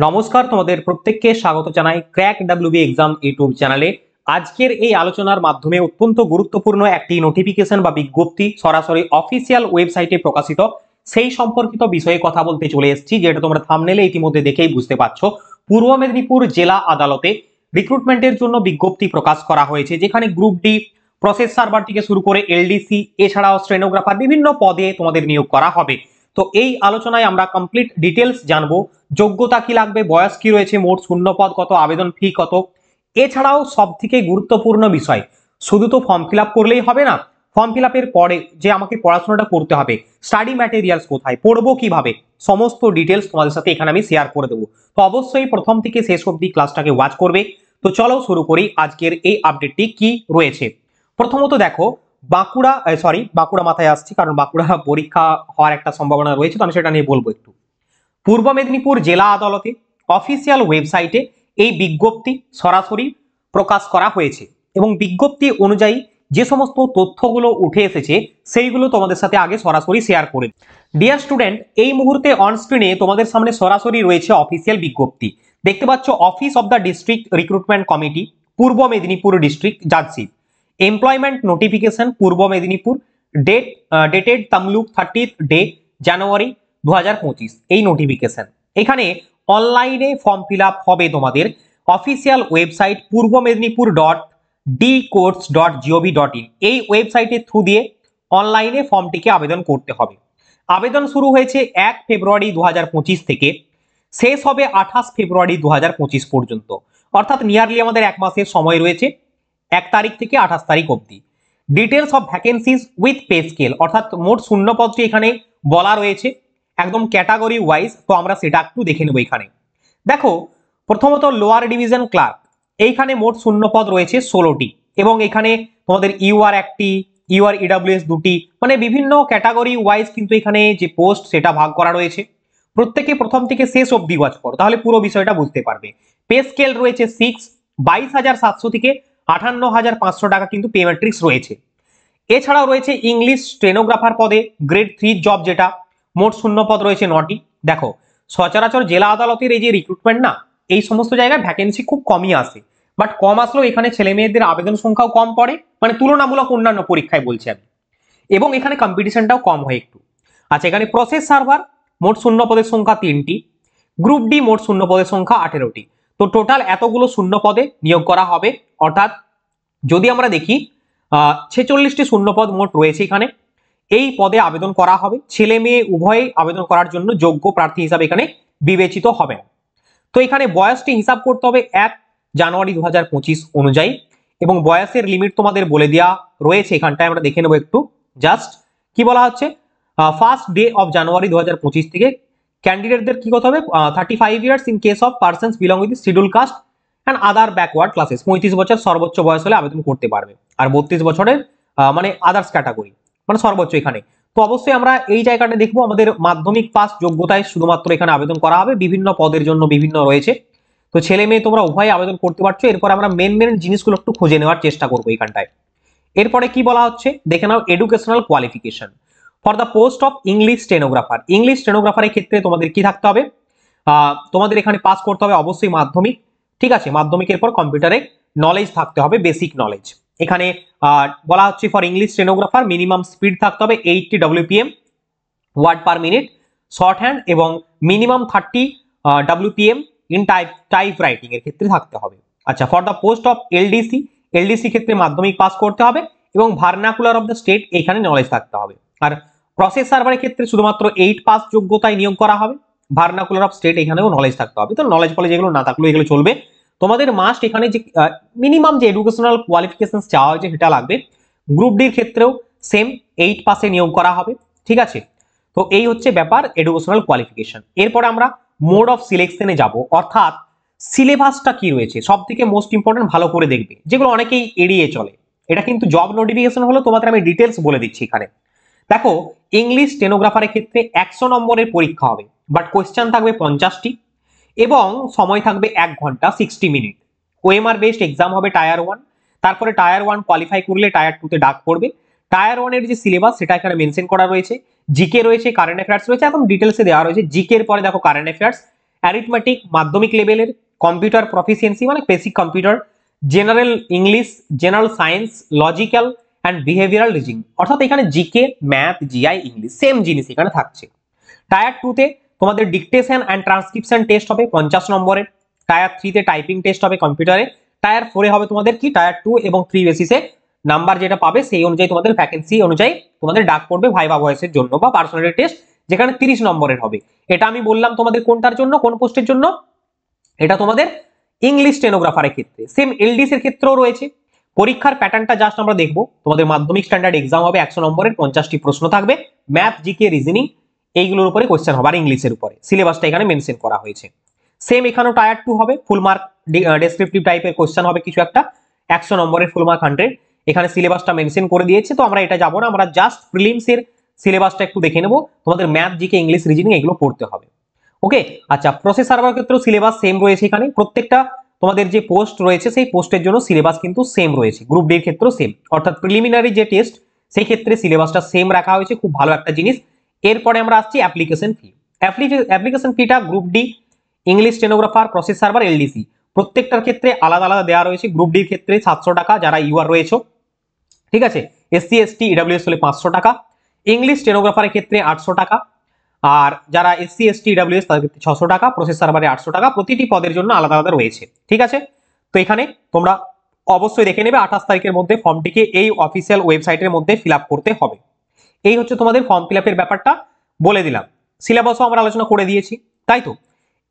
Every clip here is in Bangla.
নমস্কার, তোমাদের প্রত্যেককে স্বাগত জানাই ক্র্যাক ডাব্লিউবি এক্সাম ইউটিউব চ্যানেলে। আজকের এই আলোচনার মাধ্যমে অত্যন্ত গুরুত্বপূর্ণ একটি নোটিফিকেশন বা বিজ্ঞপ্তি সরাসরি অফিসিয়াল ওয়েবসাইটে প্রকাশিত সেই সম্পর্কিত বিষয়ে কথা বলতে চলে এসেছি, যেটা তোমরা থাম্বনেলে ইতিমধ্যে দেখেই বুঝতে পারছো। পূর্ব মেদিনীপুর জেলা আদালতে রিক্রুটমেন্টের জন্য বিজ্ঞপ্তি প্রকাশ করা হয়েছে, যেখানে গ্রুপ ডি, প্রসেস সার্ভার থেকে শুরু করে এলডিসি, এছাড়াও স্টেনোগ্রাফার বিভিন্ন পদে তোমাদের নিয়োগ করা হবে। তো এই আলোচনায় আমরা কমপ্লিট ডিটেলস জানবো। যোগ্যতা কি লাগবে, বয়স কি রয়েছে, মোট শূন্য পদ কত, আবেদন ফি কত, এছাড়াও সব থেকে গুরুত্বপূর্ণ বিষয়, শুধু তো ফর্ম ফিল আপ করলেই হবে না, ফর্ম ফিল আপের পরে যে আমাকে পড়াশোনাটা করতে হবে, স্টাডি ম্যাটেরিয়ালস কোথায় পড়বো, কিভাবে, সমস্ত ডিটেলস তোমাদের সাথে এখানে আমি শেয়ার করে দেবো। তো অবশ্যই প্রথম থেকে শেষ অবধি ক্লাসটাকে ওয়াচ করবে। তো চলো শুরু করি আজকের এই আপডেটটি কি রয়েছে। প্রথমত দেখো, বাঁকুড়া মাথায় আসছি, কারণ বাঁকুড়া পরীক্ষা হওয়ার একটা সম্ভাবনা রয়েছে, তো আমি সেটা নিয়ে বলবো একটু। পূর্ব মেদিনীপুর জেলা আদালতে অফিসিয়াল ওয়েবসাইটে এই বিজ্ঞপ্তি সরাসরি প্রকাশ করা হয়েছে এবং বিজ্ঞপ্তি অনুযায়ী যে সমস্ত তথ্যগুলো উঠে এসেছে সেইগুলো তোমাদের সাথে আগে সরাসরি শেয়ার করে। ডিয়ার স্টুডেন্ট, এই মুহূর্তে অন স্ক্রিনে তোমাদের সামনে সরাসরি রয়েছে অফিসিয়াল বিজ্ঞপ্তি। দেখতে পাচ্ছ, office of the district recruitment committee, পূর্ব Medinipur district, judgeship. Employment notification পূর্ব Medinipur, dated Tamluk 30th day January 2025। এই নোটিফিকেশন এখানে অনলাইনে ফর্ম ফিল আপ হবে তোমাদের অফিসিয়াল ওয়েবসাইট পূর্ব মেদিনীপুর .dcourts.gov.in। এই ওয়েবসাইটের থ্রু দিয়ে অনলাইনে ফর্মটিকে আবেদন করতে হবে। আবেদন শুরু হয়েছে 1 ফেব্রুয়ারি 2025 থেকে, শেষ হবে 28 ফেব্রুয়ারি 2025 পর্যন্ত। অর্থাৎ নিয়ারলি আমাদের এক মাসের সময় রয়েছে, 1 তারিখ থেকে 28 তারিখ অবধি। Details of vacancies with pay scale, অর্থাৎ মোট শূন্যপদটি এখানে বলা রয়েছে একদম ক্যাটাগরি ওয়াইজ। তো আমরা সেটা একটু দেখে নেব। এখানে দেখো, প্রথমত লোয়ার ডিভিশন ক্লার্ক, এইখানে মোট শূন্যপদ রয়েছে 16টি এবং এখানে তোমাদের ইউআর 1টি, ইউআর ইডব্লিউএস 2টি, মানে বিভিন্ন ক্যাটাগরি ওয়াইজ কিন্তু এখানে যে পোস্ট সেটা ভাগ করা রয়েছে। প্রত্যেকে প্রথম থেকে শেষ অবধি ওয়াচ করো, তাহলে পুরো বিষয়টা বুঝতে পারবে। পে স্কেল রয়েছে 6, 22,700 থেকে 58,500 টাকা কিন্তু পে ম্যাট্রিক্স রয়েছে। এছাড়াও রয়েছে ইংলিশ স্টেনোগ্রাফার পদে গ্রেড 3 জব, যেটা মোট শূন্যপদ রয়েছে 9টি। দেখো, সচরাচর জেলা আদালতের এই যে রিক্রুটমেন্ট না, এই সমস্ত জায়গায় ভ্যাকেন্সি খুব কমই আসে, বাট কম আসলেও এখানে ছেলে মেয়েদের আবেদন সংখ্যাও কম পড়ে, মানে তুলনামূলক অন্যান্য পরীক্ষায় বলছি আমি, এবং এখানে কম্পিটিশনটাও কম হয় একটু। আচ্ছা, এখানে প্রসেস সার্ভার মোট শূন্য পদের সংখ্যা 3টি, গ্রুপ ডি মোট শূন্য পদের সংখ্যা 18টি। তো টোটাল এতগুলো শূন্য পদে নিয়োগ করা হবে। অর্থাৎ যদি আমরা দেখি 46টি শূন্যপদ মোট রয়েছে এখানে। এই পদে আবেদন করা হবে, ছেলে মেয়ে উভয়ে আবেদন করার জন্য যোগ্য প্রার্থী হিসাবে এখানে বিবেচিত হবেন। তো এখানে বয়সটি হিসাব করতে হবে 1 জানুয়ারি 2025 অনুযায়ী, এবং বয়সের লিমিট তোমাদের বলে দেওয়া রয়েছে। এখানটায় আমরা দেখে নেব একটু। জাস্ট কি বলা হচ্ছে, ফার্স্ট ডে অফ জানুয়ারি 2025 থেকে ক্যান্ডিডেটদের কি করতে হবে, 35 years in case of persons belong with schedule caste and other backward classes. 35 বছর সর্বোচ্চ বয়স হলে আবেদন করতে পারবে, আর 32 বছরের মানে আদার্স ক্যাটাগরি, মানে সর্বোচ্চ এখানে। তো অবশ্যই আমরা এই জায়গাটা দেখবো, আমাদের মাধ্যমিক পাস যোগ্যতায় শুধুমাত্র এখানে আবেদন করা হবে, বিভিন্ন পদের জন্য বিভিন্ন রয়েছে। তো ছেলে মেয়ে তোমরা উভয় আবেদন করতে পারছো। এরপর আমরা মেন জিনিসগুলো একটু খুঁজে নেওয়ার চেষ্টা করবো এখানটায়। এরপরে কি বলা হচ্ছে দেখে নাও, educational qualification for the post of English stenographer. ইংলিশ স্টেনোগ্রাফারের ক্ষেত্রে তোমাদের কি থাকতে হবে, তোমাদের এখানে পাস করতে হবে অবশ্যই মাধ্যমিক, ঠিক আছে। মাধ্যমিকের পর কম্পিউটারে নলেজ থাকতে হবে, বেসিক নলেজ। এখানে বলা হচ্ছে for English stenographer minimum speed থাকতে হবে 80 WPM word per minute shorthand, এবং minimum 30 WPM in typewriting এর ক্ষেত্রে থাকতে হবে। আচ্ছা, for the post of LDC ক্ষেত্রে মাধ্যমিক পাস করতে হবে এবং ভার্নাকুলার অফ দ্য স্টেট এখানে নলেজ থাকতে হবে। আর প্রসেস সার্ভারের ক্ষেত্রে শুধুমাত্র 8 পাস যোগ্যতায় নিয়োগ করা হবে, ভার্নাকুলার অফ স্টেট এখানেও নলেজ থাকতে হবে। তো নলেজ ফলে যেগুলো না থাকলেও এগুলো চলবে। তোমাদের মাস্ট এখানে যে মিনিমাম যে এডুকেশনাল কোয়ালিফিকেশন চাওয়া হয়েছে সেটা লাগবে। গ্রুপ ডির ক্ষেত্রেও সেম 8 পাসে নিয়োগ করা হবে, ঠিক আছে। তো এই হচ্ছে ব্যাপার এডুকেশনাল কোয়ালিফিকেশন। এরপরে আমরা মোড অফ সিলেকশনে যাব, অর্থাৎ সিলেবাসটা কি রয়েছে সব থেকে মোস্ট ইম্পর্টেন্ট, ভালো করে দেখবে, যেগুলো অনেকেই এড়িয়ে চলে। এটা কিন্তু জব নোটিফিকেশন হলো, তোমাদের আমি ডিটেলস বলে দিচ্ছি এখানে। দেখো, ইংলিশ স্টেনোগ্রাফারের ক্ষেত্রে 100 নম্বরের পরীক্ষা হবে, বাট কোয়েশ্চেন থাকবে 50টি এবং সময় থাকবে 1 ঘন্টা 60 মিনিট। ওএমআর বেসড এক্সাম হবে টায়ার 1, তারপরে টায়ার 1 কোয়ালিফাই করলে টায়ার 2 তে ডাক পড়বে। টায়ার 1 এর যে সিলেবাস সেটা এখানে মেনশন করা রয়েছে, জিকে রয়েছে, কারেন্ট অ্যাফেয়ার্স রয়েছে, একদম ডিটেলসে দেওয়া রয়েছে। জিকে এর পরে দেখো কারেন্ট অ্যাফেয়ার্স, অ্যারিথমেটিক মাধ্যমিক লেভেলের, কম্পিউটার প্রফিসিয়েন্সি মানে basic computer, general English, general science, logical and behavioural reasoning, অর্থাৎ এখানে GK, math, GI, English same জিনিস এখানে থাকছে। টায়ার 2 তে তোমাদের ডিকটেশন অ্যান্ড ট্রান্সক্রিপশন টেস্ট হবে 50 নম্বরের, টায়ার 3 তে টাইপিং টেস্ট হবে কম্পিউটারে, টায়ার 4 এ হবে তোমাদের কি টায়ার 2 এবং 3 বেসিসে নাম্বার যেটা পাবে সেই অনুযায়ী তোমাদের ভ্যাকেন্সি অনুযায়ী তোমাদের ডাক পড়বে ভাইভা ভয়েসের জন্য বা পার্সোনালিটি টেস্ট, যেখানে 30 নম্বরের হবে। এটা আমি বললাম তোমাদের কোনটার জন্য, কোন পোস্টের জন্য, এটা তোমাদের ইংলিশ স্টেনোগ্রাফারের ক্ষেত্রে। সেম এলডিসি এর ক্ষেত্রেও রয়েছে। পরীক্ষার প্যাটার্নটা জাস্ট আমরা দেখবো। তোমাদের মাধ্যমিক স্ট্যান্ডার্ড এক্সাম হবে 100 নম্বরের, 50টি প্রশ্ন থাকবে, ম্যাথ, জিকে, রিজনিং এইগুলোর উপরে কোশ্চেন হবে আর ইংলিশের উপরে। সিলেবাসটা এখানে মেনশন করা হয়েছে। সেম এখানেও টায়ার 2 হবে, ফুল মার্ক ডেসক্রিপটিভ টাইপের কোশ্চেন হবে কিছু একটা, 100 নম্বরের, ফুল মার্ক 100। এখানে সিলেবাসটা মেনশন করে দিয়েছে, তো আমরা এটা যাবো না, আমরা জাস্ট প্রিলিমস এর সিলেবাসটা একটু দেখে নেব। তোমাদের ম্যাথ, জিকে, ইংলিশ, রিজনিং এগুলো পড়তে হবে। ওকে, আচ্ছা, প্রসেস সার্ভার ক্ষেত্রেও সিলেবাস সেম রয়েছে। এখানে প্রত্যেকটা তোমাদের যে পোস্ট রয়েছে সেই পোস্টের জন্য সিলেবাস কিন্তু সেম রয়েছে। গ্রুপ ডি এর ক্ষেত্রেও সেম, অর্থাৎ প্রিলিমিনারি যে টেস্ট সেই ক্ষেত্রে সিলেবাসটা সেম রাখা হয়েছে, খুব ভালো একটা জিনিস। এরপরে আমরা আসছি অ্যাপ্লিকেশন ফি। অ্যাপ্লিকেশন ফিটা group D, English stenographer, process server, LDC প্রত্যেকটার ক্ষেত্রে আলাদা আলাদা দেওয়া রয়েছে। গ্রুপ ডির ক্ষেত্রে 700 টাকা যারা ইউআর রয়েছে, ঠিক আছে। এসসি এসটি ইডব্লিউএস হলে 500 টাকা। ইংলিশ স্টেনোগ্রাফারের ক্ষেত্রে 800 টাকা, আর যারা এসসি এসটি ইডব্লিউএস তাদের ক্ষেত্রে 600 টাকা, প্রসেস সার্ভারে 800 টাকা। প্রতিটি পদের জন্য আলাদা আলাদা রয়েছে, ঠিক আছে। তো এখানে তোমরা অবশ্যই দেখে নেবে 28 তারিখের মধ্যে ফর্মটিকে এই অফিসিয়াল ওয়েবসাইটের মধ্যে ফিল আপ করতে হবে। এই হচ্ছে তোমাদের ফর্ম ফিল আপের ব্যাপারটা বলে দিলাম। সিলেবাসও আমরা আলোচনা করে দিয়েছি, তাই তো।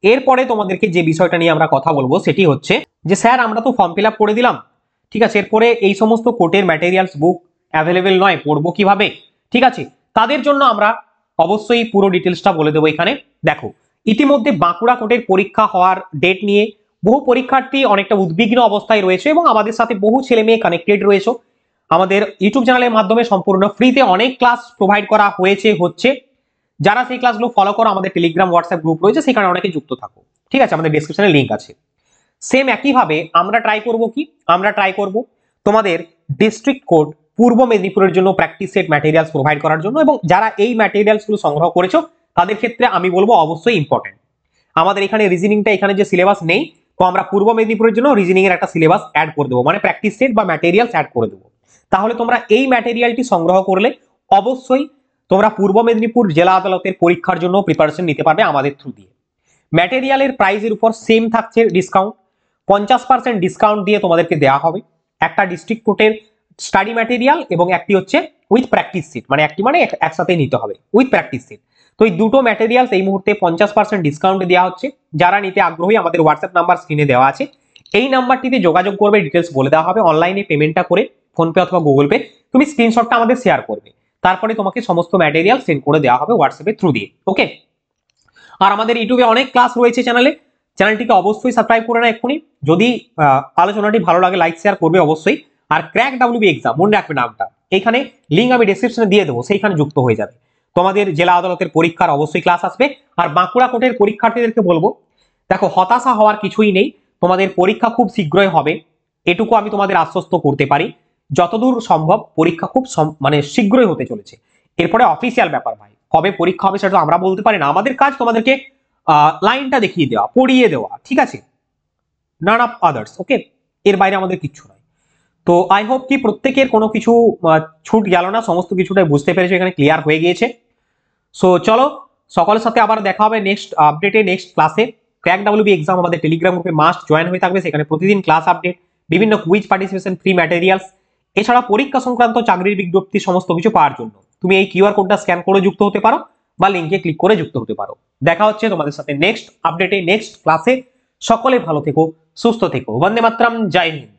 এরপরে তোমাদেরকে যে বিষয়টা নিয়ে আমরা কথা বলবো সেটি হচ্ছে যে স্যার আমরা তো ফর্ম ফিল আপ করে দিলাম, ঠিক আছে, এরপরে এই সমস্ত কোর্টের ম্যাটেরিয়ালস বুক অ্যাভেলেবেল নয়, পড়বো কিভাবে? ঠিক আছে, তাদের জন্য আমরা অবশ্যই পুরো ডিটেলসটা বলে দেবো এখানে। দেখো, ইতিমধ্যে বাঁকুড়া কোর্টের পরীক্ষা হওয়ার ডেট নিয়ে বহু পরীক্ষার্থী অনেকটা উদ্বিগ্ন অবস্থায় রয়েছে এবং আমাদের সাথে বহু ছেলে মেয়ে কানেক্টেড রয়েছে। আমাদের ইউটিউব চ্যানেলের মাধ্যমে সম্পূর্ণ ফ্রিতে অনেক ক্লাস প্রোভাইড করা হচ্ছে। যারা সেই ক্লাসগুলো ফলো করো, আমাদের টেলিগ্রাম, হোয়াটসঅ্যাপ গ্রুপ রয়েছে, সেখানে অনেকে যুক্ত থাকো, ঠিক আছে, আমাদের ডেসক্রিপশনে লিঙ্ক আছে। সেম একইভাবে আমরা ট্রাই করব তোমাদের ডিস্ট্রিক্ট কোর্ট পূর্ব মেদিনীপুরের জন্য প্র্যাকটিস সেট ম্যাটেরিয়ালস প্রোভাইড করার জন্য, এবং যারা এই ম্যাটেরিয়ালসগুলো সংগ্রহ করেছো তাদের ক্ষেত্রে আমি বলবো অবশ্যই ইম্পর্টেন্ট। আমাদের এখানে রিজনিংটা, এখানে যে সিলেবাস নেই, তো আমরা পূর্ব মেদিনীপুরের জন্য রিজনিং এর একটা সিলেবাস অ্যাড করে দেবো, মানে প্র্যাকটিস সেট বা ম্যাটেরিয়ালস অ্যাড করে দেবো। তাহলে তোমরা এই ম্যাটেরিয়ালটি সংগ্রহ করলে অবশ্যই তোমরা পূর্ব মেদিনীপুর জেলা আদালতের পরীক্ষার জন্য প্রিপারেশন নিতে পারবে আমাদের থ্রু দিয়ে। ম্যাটেরিয়ালের প্রাইসের উপর সেম থাকছে ডিসকাউন্ট, 50% ডিসকাউন্ট দিয়ে তোমাদেরকে দেওয়া হবে। একটা ডিস্ট্রিক্ট কোর্টের স্টাডি ম্যাটেরিয়াল এবং একটি হচ্ছে উইথ প্র্যাকটিস সিট, মানে একটি মানে একসাথে নিতে হবে উইথ প্র্যাকটিস সিট। তো এই দুটো ম্যাটেরিয়ালস এই মুহূর্তে 50% ডিসকাউন্ট দেওয়া হচ্ছে। যারা নিতে আগ্রহী আমাদের হোয়াটসঅ্যাপ নাম্বার স্ক্রিনে দেওয়া আছে, এই নাম্বারটিতে যোগাযোগ করবে, ডিটেলস বলে দেওয়া হবে। অনলাইনে পেমেন্টটা করে ফোনপে অথবা গুগল পে তুমি স্ক্রিনশটটা আমাদের শেয়ার করবে, তারপরে তোমাকে সমস্ত ম্যাটেরিয়াল সেন্ড করে দেওয়া হবে হোয়াটসঅ্যাপের থ্রু দিয়ে। ওকে, আর আমাদের ইউটিউবে অনেক ক্লাস রয়েছে চ্যানেলটিকে অবশ্যই সাবস্ক্রাইব করে না এক্ষুনি। যদি আলোচনাটি ভালো লাগে লাইক শেয়ার করবে অবশ্যই। আর ক্র্যাক ডাব্লিউবি এক্সাম মনে রাখবে নামটা, এখানে লিঙ্ক আমি ডেসক্রিপশনে দিয়ে দেবো, সেইখানে যুক্ত হয়ে যাবে। তোমাদের জেলা আদালতের পরীক্ষার অবশ্যই ক্লাস আসবে। আর বাঁকুড়া কোর্টের পরীক্ষার্থীদেরকে বলবো, দেখো হতাশা হওয়ার কিছুই নেই, তোমাদের পরীক্ষা খুব শীঘ্রই হবে, এটুকু আমি তোমাদের আশ্বস্ত করতে পারি। যতদূর সম্ভব পরীক্ষা খুব মানে শীঘ্রই হতে চলেছে। এরপরে অফিসিয়াল ব্যাপার ভাই, কবে পরীক্ষা হবে সেটা তো আমরা বলতে পারি না। আমাদের কাজ তোমাদেরকে লাইনটা দেখিয়ে দেওয়া, পড়িয়ে দেওয়া, ঠিক আছে, নান অফ আদার্স। ওকে, এর বাইরে আমাদের কিচ্ছু নয়। তো আই হোপ কি প্রত্যেকের কোনো কিছু ছুট গেল না, সমস্ত কিছুটাই বুঝতে পেরেছো, এখানে ক্লিয়ার হয়ে গিয়েছে। সো চলো, সকলের সাথে আবার দেখা হবে নেক্সট আপডেটে, নেক্সট ক্লাসে। ক্র্যাক ডাব্লিউবি এক্সাম আমাদের টেলিগ্রাম গ্রুপে মাস্ট জয়েন হয়ে থাকবে, সেখানে প্রতিদিন ক্লাস আপডেট, বিভিন্ন কুইজ পার্টিসিপেশন, ফ্রি ম্যাটেরিয়ালস, এছাড়া পরীক্ষা সংক্রান্ত চাকরির বিজ্ঞপ্তি সমস্ত কিছু পাওয়ার জন্য তুমি এই কিউআর কোডটা স্ক্যান করে যুক্ত হতে পারো বা লিঙ্কে ক্লিক করে যুক্ত হতে পারো। দেখা হচ্ছে তোমাদের সাথে নেক্সট আপডেটে, নেক্সট ক্লাসে। সকলে ভালো থেকো, সুস্থ থেকো। বন্দে মাতরম, জয় হিন্দ।